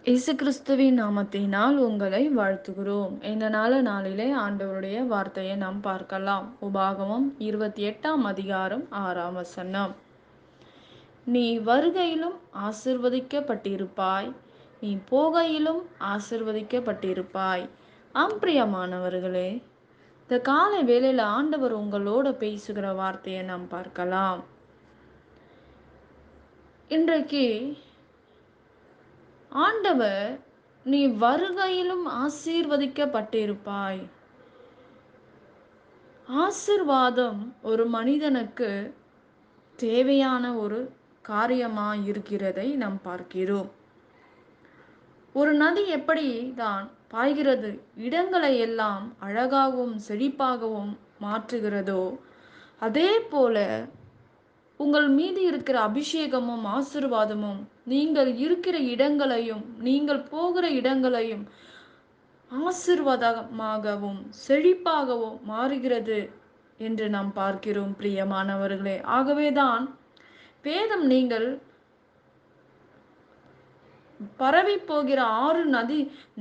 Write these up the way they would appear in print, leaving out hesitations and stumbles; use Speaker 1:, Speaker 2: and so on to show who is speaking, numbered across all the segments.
Speaker 1: இயேசு கிறிஸ்துவின் நாமத்தினால் உங்களை வாழ்த்துகிறோம். இந்த நாளிலே ஆண்டவருடைய வார்த்தையை நாம் பார்க்கலாம். உபாகமம் 28ஆம் அதிகாரம் 6ஆம் வசனம். நீ வருகையிலும் ஆசீர்வதிக்கப்பட்டிருப்பாய், நீ போகையிலும் ஆசீர்வதிக்கப்பட்டிருப்பாய். பிரியமானவர்களே, இந்த காலை வேளையில ஆண்டவர் உங்களோட பேசுகிற வார்த்தையை நாம் பார்க்கலாம். இன்றைக்கு ஆண்டவர் நீ வருகையிலும் ஆசீர்வதிக்கப்பட்டிருப்பாய். ஆசீர்வாதம் ஒரு மனிதனுக்கு தேவையான ஒரு காரியமாய் இருக்கிறதை நாம் பார்க்கிறோம். ஒரு நதி எப்படி தான் பாய்கிறது, இடங்களை எல்லாம் அழகாகவும் செழிப்பாகவும் மாற்றுகிறதோ, அதே போல உங்கள் மீது இருக்கிற அபிஷேகமும் ஆசீர்வாதமும் நீங்கள் இருக்கிற இடங்களையும் நீங்கள் போகிற இடங்களையும் ஆசீர்வாதமாகவும் செழிப்பாகவும் மாறுகிறது என்று நாம் பார்க்கிறோம். பிரியமானவர்களே, ஆகவேதான் வேதம் நீங்கள் பரவி போகிற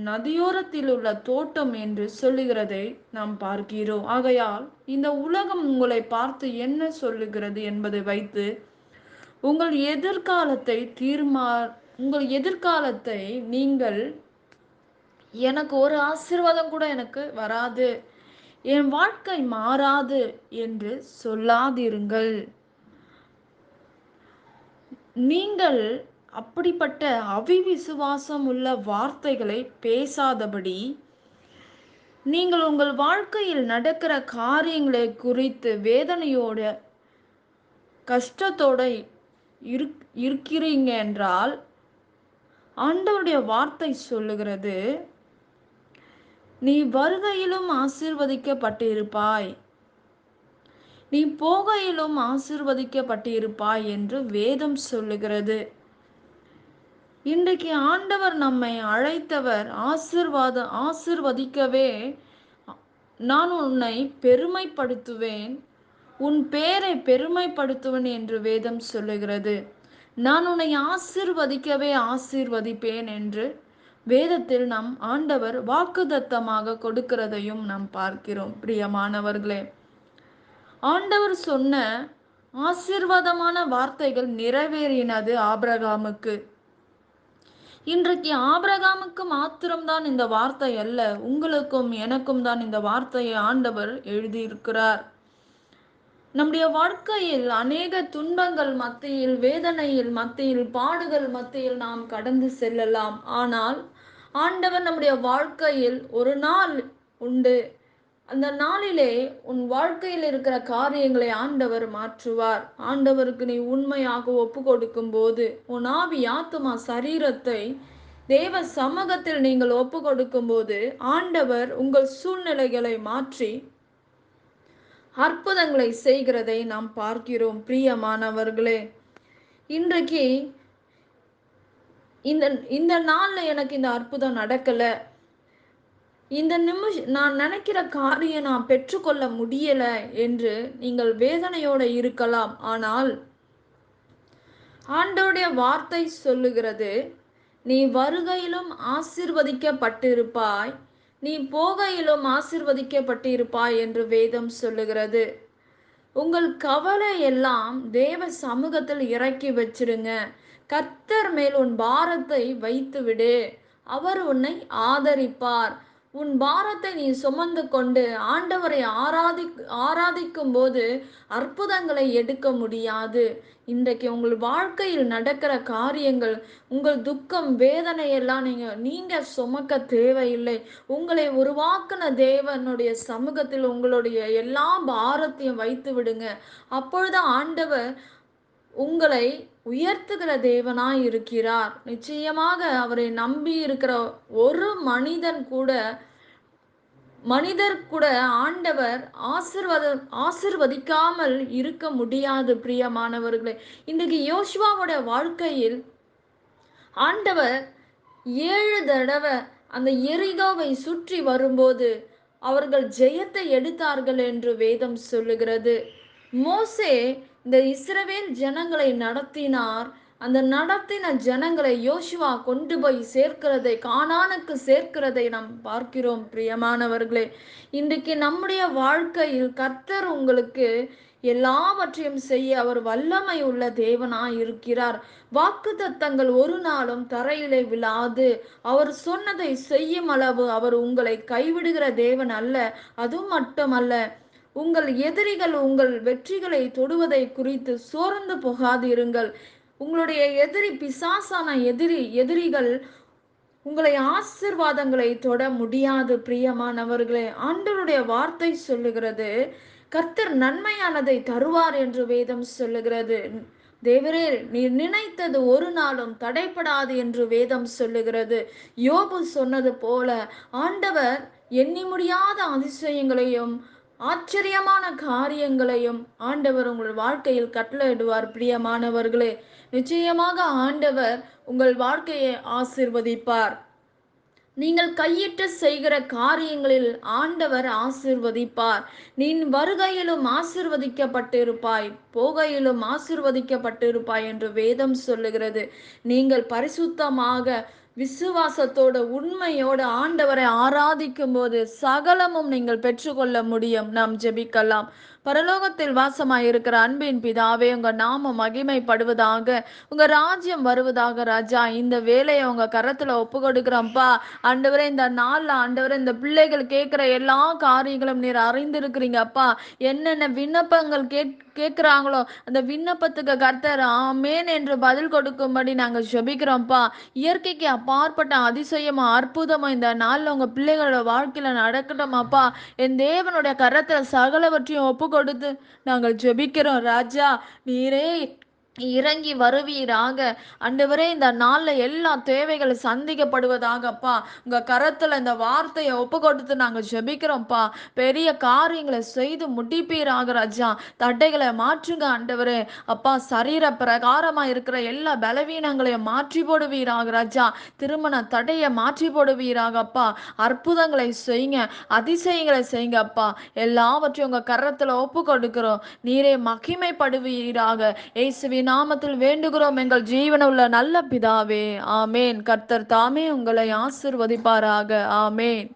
Speaker 1: நதியோரத்தில் உள்ள தோட்டம் என்று சொல்லுகிறதை நாம் பார்க்கிறோம். ஆகையால் இந்த உலகம் உங்களை பார்த்து என்ன சொல்லுகிறது என்பதை வைத்து உங்கள் எதிர்காலத்தை நீங்கள் எனக்கு ஒரு ஆசீர்வாதம் கூட எனக்கு வராது, என் வாழ்க்கை மாறாது என்று சொல்லாதிருங்கள். நீங்கள் அப்படிப்பட்ட அவிவிசுவாசம் உள்ள வார்த்தைகளை பேசாதபடி நீங்கள் உங்கள் வாழ்க்கையில் நடக்கிற காரியங்களை குறித்து வேதனையோட கஷ்டத்தோட இருக்கிறீங்க என்றால், ஆண்டவருடைய வார்த்தை சொல்லுகிறது, நீ வருகையிலும் ஆசீர்வதிக்கப்பட்டிருப்பாய், நீ போகையிலும் ஆசீர்வதிக்கப்பட்டிருப்பாய் என்று வேதம் சொல்லுகிறது. இன்றைக்கு ஆண்டவர் நம்மை அழைத்தவர் ஆசீர்வதிக்கவே. நான் உன்னை பெருமைப்படுத்துவேன், உன் பேரை பெருமைப்படுத்துவேன் என்று வேதம் சொல்லுகிறது. நான் உன்னை ஆசீர்வதிக்கவே ஆசீர்வதிப்பேன் என்று வேதத்தில் நம் ஆண்டவர் வாக்குத்தத்தமாக கொடுக்கிறதையும் நாம் பார்க்கிறோம். பிரியமானவர்களே, ஆண்டவர் சொன்ன ஆசீர்வாதமான வார்த்தைகள் நிறைவேறினது ஆபிரகாமுக்கு. இன்றைக்கு ஆபிரகாமுக்கு மாத்திரம்தான் இந்த வார்த்தை அல்ல, உங்களுக்கும் எனக்கும் தான் இந்த வார்த்தையை ஆண்டவர் எழுதியிருக்கிறார். நம்முடைய வாழ்க்கையில் அநேக துன்பங்கள் மத்தியில், வேதனையில் மத்தியில், பாடுகள் மத்தியில் நாம் கடந்து செல்லலாம். ஆனால் ஆண்டவர் நம்முடைய வாழ்க்கையில் ஒரு நாள் உண்டு, அந்த நாளிலே உன் வாழ்க்கையில் இருக்கிற காரியங்களை ஆண்டவர் மாற்றுவார். ஆண்டவருக்கு நீ உண்மையாக ஒப்பு கொடுக்கும் போது, உன் ஆவி ஆத்துமா சரீரத்தை தேவ சமூகத்தில் நீங்கள் ஒப்பு கொடுக்கும் போது, ஆண்டவர் உங்கள் சூழ்நிலைகளை மாற்றி அற்புதங்களை செய்கிறதை நாம் பார்க்கிறோம். பிரியமானவர்களே, இன்றைக்கு இந்த நாள்ல எனக்கு இந்த அற்புதம் நடக்கல, இந்த நிமிஷம் நான் நினைக்கிற காரியம் நான் பெற்றுக்கொள்ள முடியல என்று நீங்கள் வேதனையோட இருக்கலாம். ஆனால் ஆண்டவருடைய வார்த்தை சொல்லுகிறது, நீ வருகையிலும் ஆசீர்வதிக்கப்பட்டிருப்பாய், நீ போகையிலும் ஆசீர்வதிக்கப்பட்டிருப்பாய் என்று வேதம் சொல்லுகிறது. உங்கள் கவலை எல்லாம் தேவ சமூகத்தில் இறக்கி வச்சிருங்க. கர்த்தர் மேல் உன் பாரத்தை வைத்து விடு, அவர் உன்னை ஆதரிப்பார். உன் பாரத்தை நீ சுமந்து கொண்டு ஆண்டவரை ஆராதிக்கும் போது அற்புதங்களை எடுக்க முடியாது. இன்றைக்கு உங்கள் வாழ்க்கையில் நடக்கிற காரியங்கள், உங்கள் துக்கம் வேதனை எல்லாம் நீங்க சுமக்க தேவையில்லை. உங்களை உருவாக்கின தேவனுடைய சமூகத்தில் உங்களுடைய எல்லா பாரத்தையும் வைத்து விடுங்க. அப்பொழுது ஆண்டவர் உங்களை உயர்த்துகிற தேவனாய் இருக்கிறார். நிச்சயமாக அவரை நம்பி இருக்கிற ஒரு மனிதர் கூட ஆண்டவர் ஆசீர்வதிக்காமல் இருக்க முடியாது. பிரியமானவர்களே, இன்றைக்கு யோசுவாவுடைய வாழ்க்கையில் ஆண்டவர் 7 தடவை அந்த எரிகோவை சுற்றி வரும்போது அவர்கள் ஜெயத்தை எடுத்தார்கள் என்று வேதம் சொல்லுகிறது. மோசே இந்த இஸ்ரவேல் ஜனங்களை நடத்தினார். அந்த நடத்தின ஜனங்களை யோசுவா கொண்டு போய் சேர்க்கிறதை, கானானுக்கு சேர்க்கிறதை நாம் பார்க்கிறோம் பிரியமானவர்களே. இன்றைக்கு நம்முடைய வாழ்க்கையில் கர்த்தர் உங்களுக்கு எல்லாவற்றையும் செய்ய அவர் வல்லமை உள்ள தேவனாய் இருக்கிறார். வாக்குத்தத்தங்கள் ஒரு நாளும் தரையிலே விழாது. அவர் சொன்னதை செய்யும் அளவு அவர் உங்களை கைவிடுகிற தேவன் அல்ல. அது மட்டுமல்ல, உங்கள் எதிரிகள் உங்கள் வெற்றிகளை தொடுவதை குறித்து சோர்ந்து போகாதிருங்கள். உங்களுடைய எதிரி, பிசாசான எதிரிகள் உங்களை ஆசீர்வாதங்களை தொட முடியாது பிரியமானவர்களே. ஆண்டவருடைய வார்த்தை சொல்லுகிறது, கர்த்தர் நன்மையானதை தருவார் என்று வேதம் சொல்லுகிறது. தேவரே, நீர் நினைத்தது ஒரு நாளும் தடைப்படாது என்று வேதம் சொல்லுகிறது. யோபு சொன்னது போல ஆண்டவர் எண்ணி முடியாத அதிசயங்களையும் ஆச்சரியமான காரியங்களையும் ஆண்டவர் உங்கள் வாழ்க்கையில் கட்டளையிடுவார் பிரியமானவர்களே. நிச்சயமாக ஆண்டவர் உங்கள் வாழ்க்கையை ஆசீர்வதிப்பார். நீங்கள் கையிட்டு செய்கிற காரியங்களில் ஆண்டவர் ஆசீர்வதிப்பார். நீ வருகையிலும் ஆசீர்வதிக்கப்பட்டிருப்பாய், போகையிலும் ஆசீர்வதிக்கப்பட்டிருப்பாய் என்று வேதம் சொல்லுகிறது. நீங்கள் பரிசுத்தமாக விசுவாசத்தோடு உண்மையோடு ஆண்டவரை ஆராதிக்கும் போது சகலமும் நீங்கள் பெற்றுக்கொள்ள முடியும். நாம் ஜெபிக்கலாம். பரலோகத்தில் வாசமாய் இருக்கிற அன்பின் பிதாவே, உங்க நாமம் மகிமைப்படுவதாக, உங்க ராஜ்யம் வருவதாக. ராஜா, இந்த வேலையை உங்க கரத்துல ஒப்பு கொடுக்கிறோம்ப்பா. ஆண்டவரே, இந்த நாள்ல ஆண்டவரே, இந்த பிள்ளைகள் கேட்கிற எல்லா காரியங்களும் நீர் அறிந்திருக்கிறீங்க அப்பா. என்னென்ன விண்ணப்பங்கள் கேட்கிறாங்களோ அந்த விண்ணப்பத்துக்கு கர்த்தர் ஆமேன் என்று பதில் கொடுக்கும்படி நாங்கள் ஜெபிக்கிறோம்ப்பா. இயற்கைக்கு அப்பாற்பட்ட அதிசயமும் அற்புதமும் இந்த நாள்ல உங்க பிள்ளைகளோட வாழ்க்கையில நடக்கட்டும் அப்பா. என் தேவனுடைய கரத்துல சகலவற்றையும் ஒப்பு கொடுத்து நாங்கள் ஜெபிக்கிறோம். ராஜா, நீரே இறங்கி வருவீராக. ஆண்டவரே, இந்த நாள்ல எல்லா தேவைகள் சந்திக்கப்படுவதாகப்பா. உங்க கரத்துல இந்த வார்த்தையை ஒப்பு கொடுத்து நாங்க ஜெபிக்கிறோம்ப்பா. பெரிய காரியங்களை செய்து முடிப்பீராக ராஜா. தட்டைகளை மாற்றுங்க ஆண்டவரே. அப்பா, சரீர பிரகாரமா இருக்கிற எல்லா பலவீனங்களையும் மாற்றி போடுவீராக ராஜா. திருமண தடையை மாற்றி போடுவீராக அப்பா. அற்புதங்களை செய்யுங்க, அதிசயங்களை செய்யுங்க அப்பா. எல்லாவற்றையும் உங்க கரத்துல ஒப்பு கொடுக்கிறோம். நீரே மகிமைப்படுவீராக. இயேசுவின் நாமத்தில் வேண்டுகிறோம் எங்கள் ஜீவனுள்ள நல்ல பிதாவே, ஆமேன். கர்த்தர் தாமே உங்களை ஆசீர்வதிப்பாராக. ஆமேன்.